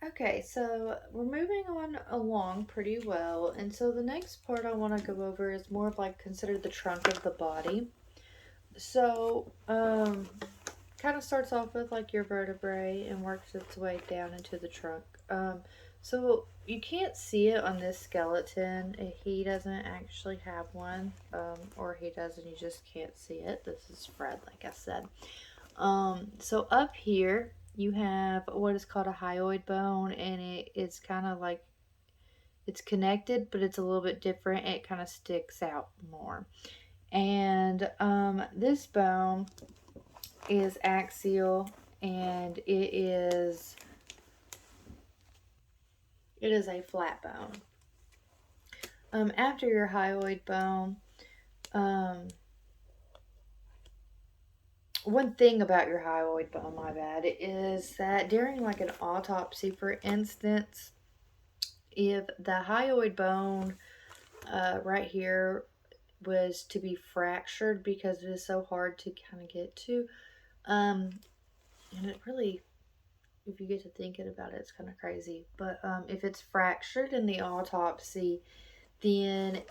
Okay, so we're moving on along pretty well. And so the next part I want to go over is more of like consider the trunk of the body. So, kind of starts off with like your vertebrae and works its way down into the trunk. So you can't see it on this skeleton. He doesn't actually have one, or he doesn't. You just can't see it. This is Fred, like I said. So up here you have what is called a hyoid bone, and it's kind of like it's connected, but it's a little bit different. It kind of sticks out more. And this bone is axial, and it is a flat bone. After your hyoid bone, um, one thing about your hyoid bone, my bad, is that during like an autopsy, for instance, if the hyoid bone right here was to be fractured because it is so hard to kind of get to, um, and it really, if you get to thinking about it, it's kind of crazy. But if it's fractured in the autopsy, then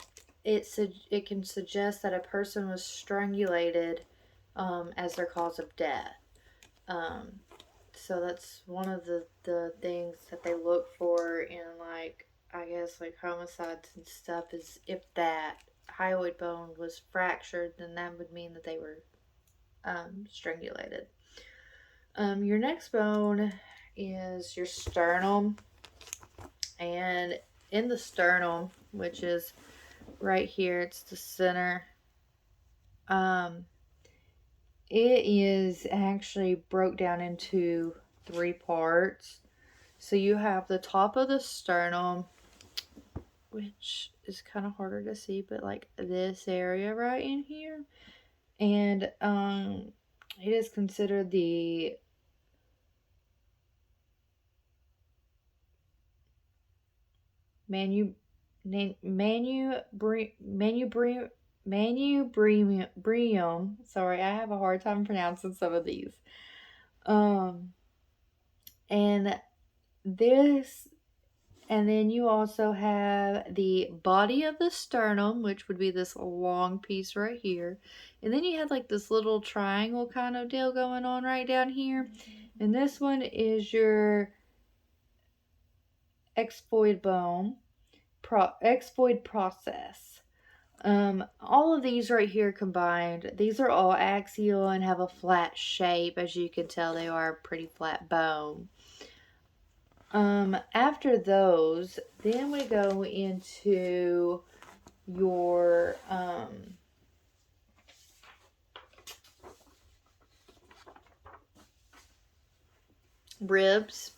it can suggest that a person was strangulated as their cause of death. Um, so that's one of the things that they look for in, like, I guess like homicides and stuff, is if that hyoid bone was fractured, then that would mean that they were strangulated. Your next bone is your sternum, and in the sternum, which is right here, it's the center. Um, it is actually broke down into three parts. So you have the top of the sternum, which is kind of harder to see, but like this area right in here, and it is considered the manu manubrium. Sorry, I have a hard time pronouncing some of these. Um, and this, and then you also have the body of the sternum, which would be this long piece right here. And then you have like this little triangle kind of deal going on right down here. And this one is your exfoid bone, exfoid process. All of these right here combined, these are all axial and have a flat shape. As you can tell, they are a pretty flat bone. After those, then we go into your ribs.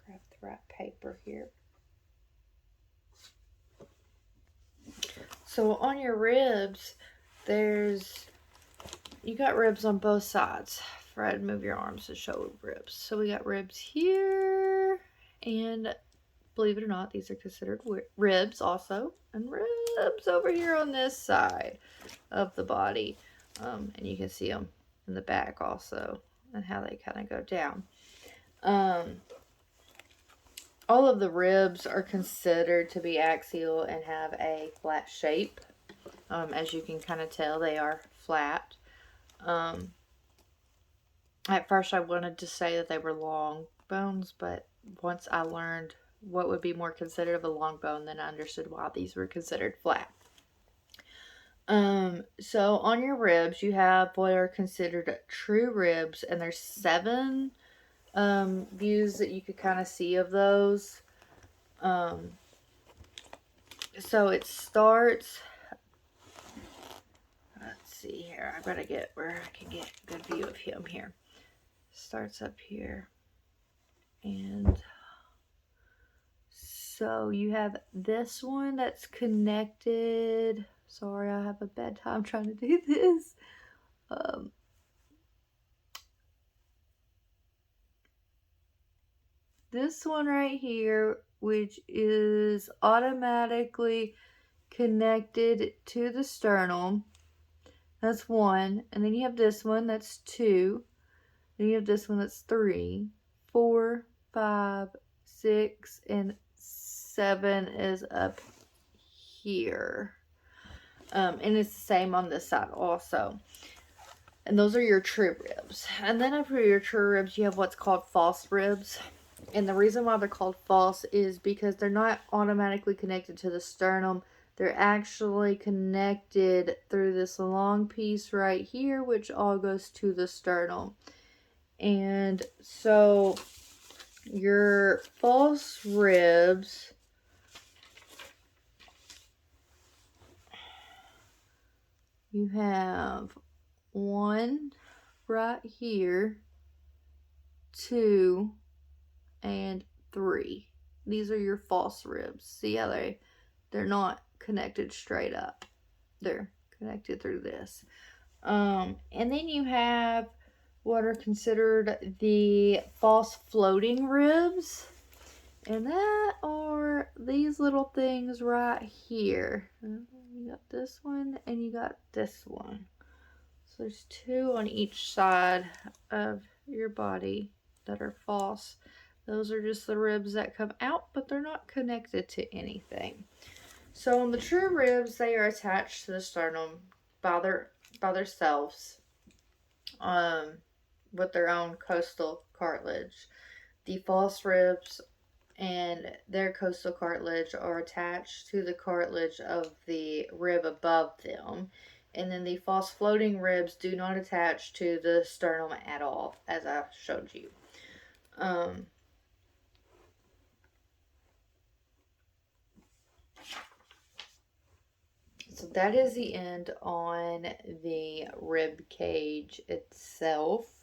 Grab the right paper here. So on your ribs, you got ribs on both sides. Fred, move your arms to show ribs. So we got ribs here, and believe it or not, these are considered ribs also, and ribs over here on this side of the body. And you can see them in the back also, and how they kind of go down. All of the ribs are considered to be axial and have a flat shape. As you can kind of tell, they are flat. At first I wanted to say that they were long bones, but once I learned what would be more considered of a long bone, then I understood why these were considered flat. So on your ribs, you have what are considered true ribs, and there's 7 views that you could kind of see of those. So it starts, let's see here, I gotta get where I can get a good view of him here. Starts up here, and so you have this one that's connected. Sorry, I have a bad time trying to do this. This one right here, which is automatically connected to the sternum. That's 1. And then you have this one, that's 2. Then you have this one that's 3, 4, 5, 6, and 7 is up here. And it's the same on this side also. And those are your true ribs. And then after your true ribs, you have what's called false ribs. And the reason why they're called false is because they're not automatically connected to the sternum. They're actually connected through this long piece right here, which all goes to the sternum. And so your false ribs, you have 1 right here, 2, and 3. These are your false ribs. See how they're not connected straight up. They're connected through this. And then you have what are considered the false floating ribs. And that are these little things right here. You got this one and you got this one. So there's 2 on each side of your body that are false. Those are just the ribs that come out, but they're not connected to anything. So on the true ribs, they are attached to the sternum by themselves, with their own costal cartilage. The false ribs and their costal cartilage are attached to the cartilage of the rib above them. And then the false floating ribs do not attach to the sternum at all, as I showed you. So that is the end on the rib cage itself.